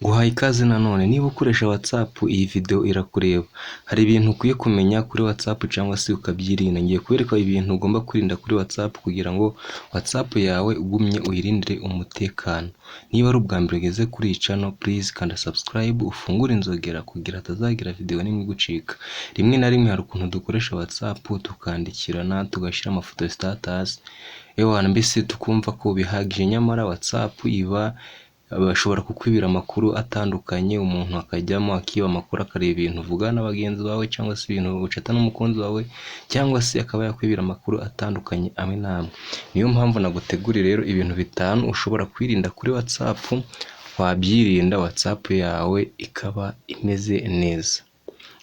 Guhaye ikaze nanone niba ukoresha WhatsApp iyi video irakureba. Hari ibintu ukwiye kumenya kuri WhatsApp cyangwa se ukabyirinda. Ngiye kubereka ibintu ugomba kwirinda kuri WhatsApp kugira ngo WhatsApp yawe ugumye uyirindire umutekano. Niba ari ubwa mbere ugeze kuri iyi channel, please kanda subscribe, ufungure inzogera kugira hatazagira video nimwe igucika. Rimwe na rimwe hari ukuntu dukoresha WhatsApp tukandikirana, tugashyira amafoto status, mbese tukumva ko bihagije, nyamara WhatsApp iba bashobora kukwibira amakuru atandukanye, umuntu akajyamo akiba amakuru akareba ibintu uvugana n'abagenzi bawe cyangwa se ibintu ucata n'umukunzi wawe, cyangwa se akaba yakwibira amakuru atandukanye amwe n'amwe. Niyo mpamvu naguteguriye rero ibintu bitanu ushobora kwirinda kuri WhatsApp, wabyirinda WhatsApp yawe ikaba imeze neza.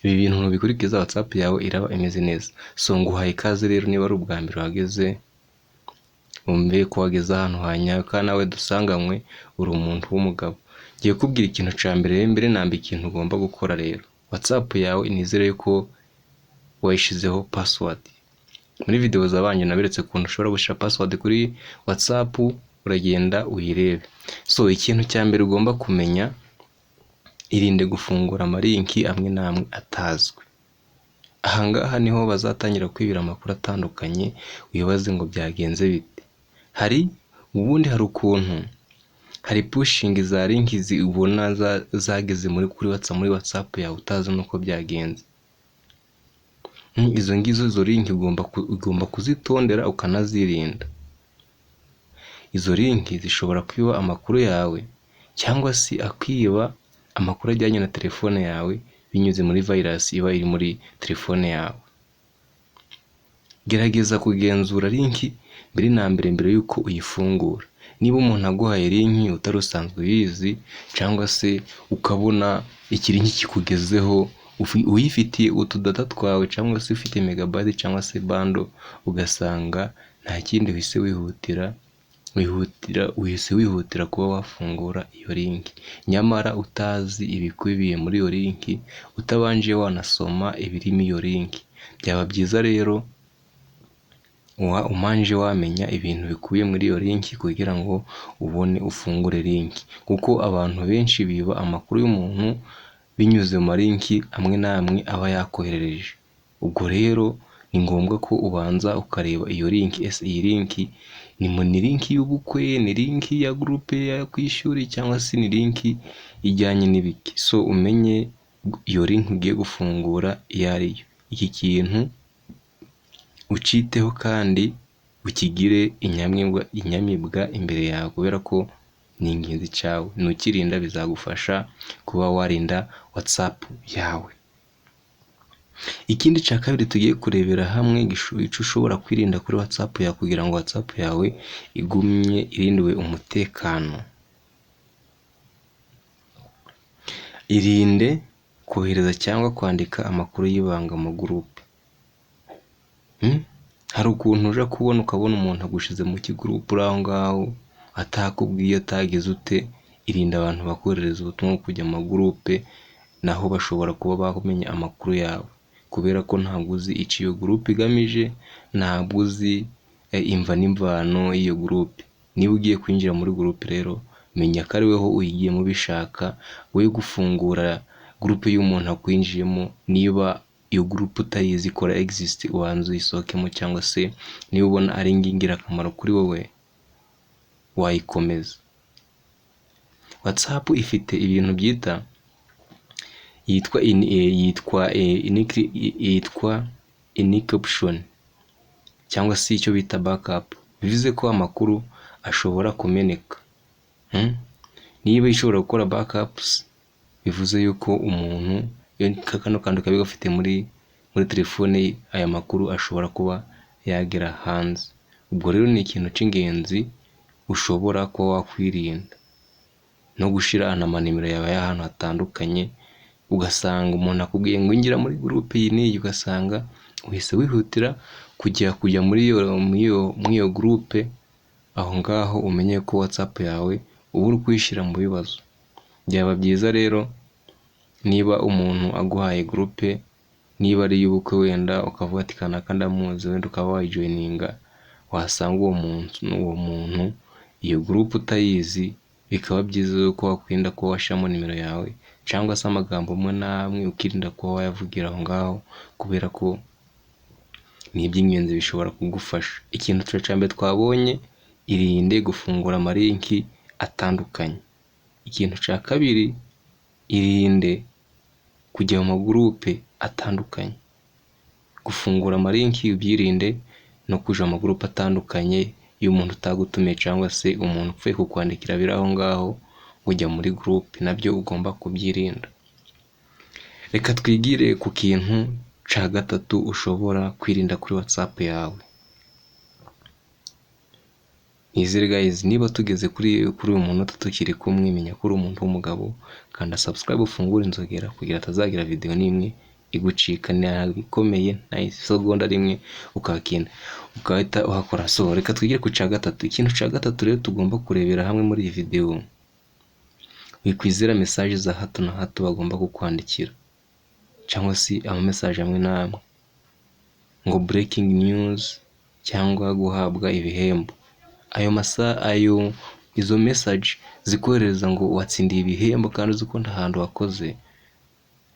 Ibi bintu nubikurikiza WhatsApp yawe iraba imeze neza. So nguhaye ikaze rero niba ari ubwa mbere wageze, umve ko wageze ahantu hanyawe kandi nawe dusanganywe uri umuntu w'umugabo. Ngiye kubwira ikintu cya mbere namba ikintu ugomba gukora rero. WhatsApp yawe nizere yuko wayishizeho password. Muri video zabanje naberetse ukuntu ushobora gushyira password kuri WhatsApp, uragenda uyirebe. So ikintu cya mbere ugomba kumenya, irinde gufungura amalinki amwe n'amwe atazwi. Ahangaha niho bazatangira kwibira amakuru atandukanye, wibaze ngo byagenze bite. Hari ukuntu hari pushing za link ubona zageze kuri WhatsApp yawe utazi nuko byagenze. Izo link ugomba kuzitondera ukanazirinda. Izo link zishobora kwiba amakuru yawe cyangwa se akwiba amakuru ajyanye na telefone yawe binyuze muri virus iba iri muri telefone yawe. Gerageza kugenzura link mbere yuko uyifungura. Niba umuntu aguhaye link utari usanzwe uyizi cyangwa se ukabona ikirinki kikugezeho uyifitiye utudata twawe cyangwa se ufite megabyte cyangwa se bundle, ugasanga nta kindi wihutira kuba wafungura iyo link, nyamara utazi ibikubiye muri iyo link, utabanje wanasoma ibirimo iyo link. Byaba byiza rero umanje wamenya ibintu bikubiye muri iyo link kugira ngo ubone ufungure link, kuko abantu benshi biba amakuru y'umuntu binyuze mu link amwe n'amwe aba yakoherereje. Ubwo rero ni ngombwa ko ubanza ukareba iyo link, iyi link ni link y'ubukwe, ni link ya groupe ya kwishuri cyangwa se ni link ijyanye n'ibiki. So umenye iyo link ugiye gufungura iyo ariyo. Iki kintu uciteho kandi ukigire inyamibwa imbere yawe kubera ko ni ingenzi cyawe. Nukirinda bizagufasha kuba warinda WhatsApp yawe. Ikindi cya kabiri tugiye kurebera hamwe icyo ushobora kwirinda kuri WhatsApp yawe kugira ngo WhatsApp yawe igumye irindiwe umutekano. Irinde kohereza cyangwa kwandika amakuru y'ibanga mu groupe. Hari ukuntu uje kubona ukabona umuntu agushize mu kigroupe uri aho ngaho atakubwiye atagize ute. Irinda abantu bakoherereza ubutumwa kujya mu groupe, naho bashobora kuba bamenya amakuru yawe kubera ko ntabwo uzi icyo iyo groupe igamije, ntabwo uzi imva n'imvano y'iyo groupe. Niba ugiye kwinjira muri groupe rero menya ko ari weho uyigiyemo bishaka, we gufungura groupe y'umuntu akwinjiyemo. Niba iyo groupe utayizi ikora exist, ubanza uyisohokemo, cyangwa se niba ubona ari ingirakamaro kuri wowe wayikomeza. WhatsApp ifite ibintu byita yitwa encryption cyangwa se icyo bita backup. Bivuze ko amakuru ashobora kumeneka. Niba ishobora gukora backups, bivuze yuko umuntu kano kandi ukaba gafite muri telefone, aya makuru ashobora kuba yagera hanze. Ubwo rero ni ikintu cy'ingenzi ushobora kuba wakwirinda, no gushira amanimero yawe y'ahantu hatandukanye. Ugasanga umuntu akubwiye ngo ingira muri groupe iyi n'iyi, ugasanga uhise wihutira kujya muri iyo groupe. Aho ngaho umenye ko WhatsApp yawe uba uri kwishyira mu bibazo. Byaba byiza rero niba umuntu aguhaye groupe, niba ari y'ubukwe wenda ukavuga ati kanaka ndamuzi, wenda ukaba wayijoininga, wasanga uwo muntu iyo groupe utayizi bikaba byiza yuko wakwirinda kuba washyiramo nimero yawe cyangwa se amagambo amwe n'amwe ukirinda kuba wayavugira aho ngaho, kubera ko ni iby'ingenzi bishobora kugufasha. Ikintu cya mbere twabonye, irinde gufungura amalinki atandukanye. Ikintu cya kabiri, irinde kujya mu magurupe atandukanye. Gufungura amalinki ubyirinde, no kuja mu magurupe atandukanye y'umuntu utagutumiye cyangwa se umuntu upfuye kukwandikira biri aho ngaho ujya muri gurupe, nabyo ugomba kubyirinda. Reka twigire ku kintu cya gatatu ushobora kwirinda kuri WhatsApp yawe. Nizere guys, niba tugeze kuri uyu munota tukiri kumwe, menya ko uri umuntu w'umugabo, kanda subscribe ufungure inzogera kugira atazagira video n'imwe igucika, ikomeye na isegonda rimwe ukahita uhakora. So reka twigire ku cya gatatu. Ikintu cya gatatu rero tugomba kurebera hamwe muri iyi video, wikwizera message za hato na hato bagomba kukwandikira, cyangwa se ama message amwe n'amwe ngo breaking news cyangwa guhabwa ibihembo. Izo message zikohereza ngo watsindiye ibihembo kandi uzi ko nta hantu wakoze.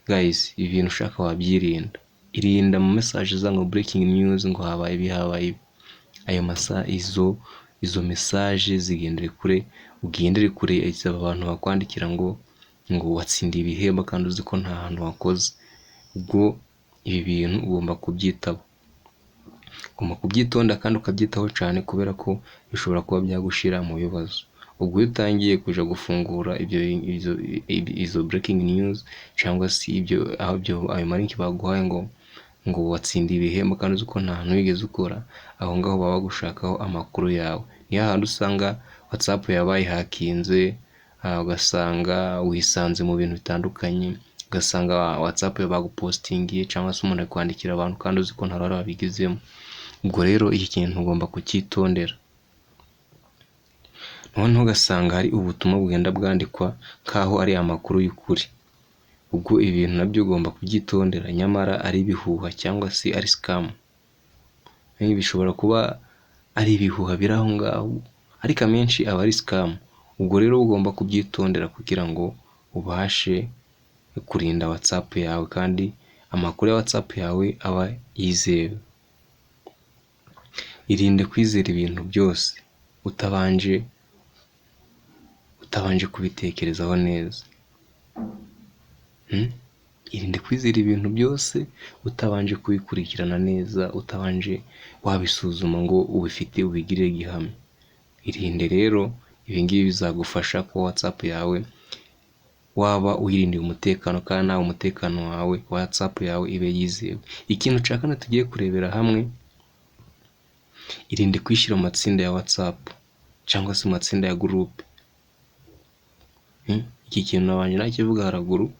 Guys, ibintu ushaka wabyirinda. Irinda mu message za ngo breaking news ngo habaye ibi. Izo message zigendere kure, ugendere kure abantu bakwandikira ngo watsindiye ibihembo kandi uzi ko nta hantu wakoze. Ubwo ibi bintu ugomba kubyitaba, ugomba kubyitonda kandi ukabyitaho cyane, kubera ko bishobora kuba byagushira mu bibazo. Ubwo iyo utangiye kuja gufungura izo breaking news cyangwa se ayo malinki baguhaye ngo watsindiye ibihembo kandi uzi ko nta hantu wigeze ukora, aho ngaho baba bagushakaho amakuru yawe. Niyo handi usanga WhatsApp yabaye hakinze, ugasanga wisanze mu bintu bitandukanye, ugasanga WhatsApp bagupostingiye cyangwa se umuntu kwandikira abantu kandi uzi ko nta ruhare wabigizemo. Ubwo rero iki kintu ugomba kucyitondera. Noneho ugasanga hari ubutumwa bugenda bwandikwa kaho ari amakuru y'ukuri. Ubwo ibintu nabyo ugomba kubyitondera, nyamara ari ibihuha cyangwa se ari scam. Bishobora kuba ari ibihuha biri aho ngaho, ariko amenshi aba ari scam. Ubwo rero ugomba kubyitondera kugira ngo ubashe kurinda WhatsApp yawe kandi amakuru ya WhatsApp yawe aba yizewe. Irinde kwizera ibintu byose utabanje kubitekerezaho neza. Irinde kwizera ibintu byose utabanje kubikurikirana neza, utabanje wabisuzuma ngo ubigirire gihamya. Irinde rero, ibi ngibi bizagufasha ko WhatsApp yawe waba uyirindiye umutekano kandi nawe umutekano wawe wa WhatsApp yawe ibe yizewe. Ikintu cya kane tugiye kurebera hamwe, irinde kwishyira mu matsinda ya WhatsApp cyangwa se mu matsinda ya groupe. Iki kintu nabanje nakivuga haraguru.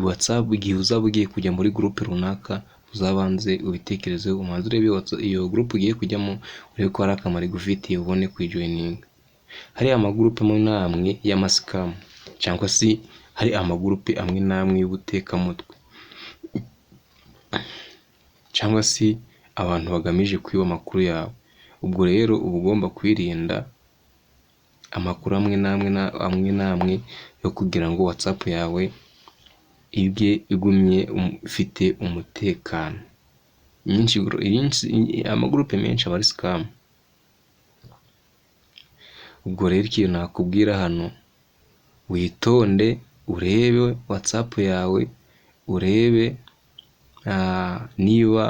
WhatsApp igihe uzaba ugiye kujya muri groupe runaka, uzabanze ubitekerezeho, umanze urebe iyo groupe ugiye kujyamo, urebe ko hari akamaro igufitiye, ubone kuyijoininga. Hari amagroupe amwe n'amwe y'amascam cyangwa se hari amagroupe amwe n'amwe y'ubutekamutwe, cyangwa se abantu bagamije kwiba amakuru yawe. Ubwo rero uba ugomba kwirinda amakuru amwe n'amwe yo kugira ngo WhatsApp yawe ibye igumye ufite umutekano. Amagroupe menshi aba ari scam. Ubwo rero ikintu nakubwira hano, witonde urebe WhatsApp yawe, urebe niba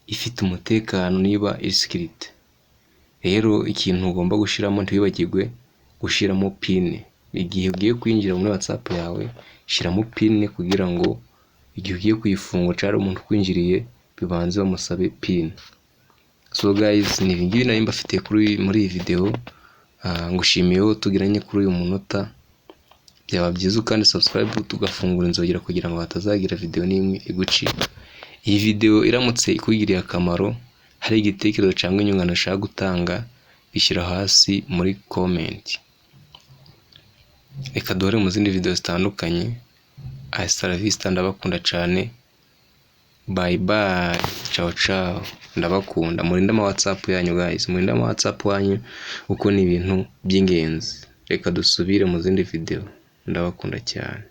ifite umutekano, niba isikirite. Rero ikintu ugomba gushiramo, ntiwibagirwe gushiramo pin. Igihe ugiye kwinjira muri WhatsApp yawe, shiramo pin kugira ngo igihe ugiye kuyifungura cyangwa umuntu kwinjiriye bibanze bamusabe pin. So guys, ni ibingibi nari mbafitiye muri iyi video. Ngushimiyeho tugiranye kuri uyu munota. Byaba byiza kandi subscribe tugafungura inzogera kugira ngo hatazagira video n'imwe igucika. Iyi video iramutse ikugiriye akamaro, hari igitekerezo cyangwa inyunganizi ushaka gutanga, bishyira hasi muri comment. Reka duhure mu zindi video zitandukanye. Hasta la vista, ndabakunda cyane. bye bye, ciao ciao, ndabakunda. Murinde ama WhatsApp yanyu guys, murinde ama WhatsApp wanyu kuko ni ibintu by'ingenzi. Reka dusubire mu zindi video, ndabakunda cyane.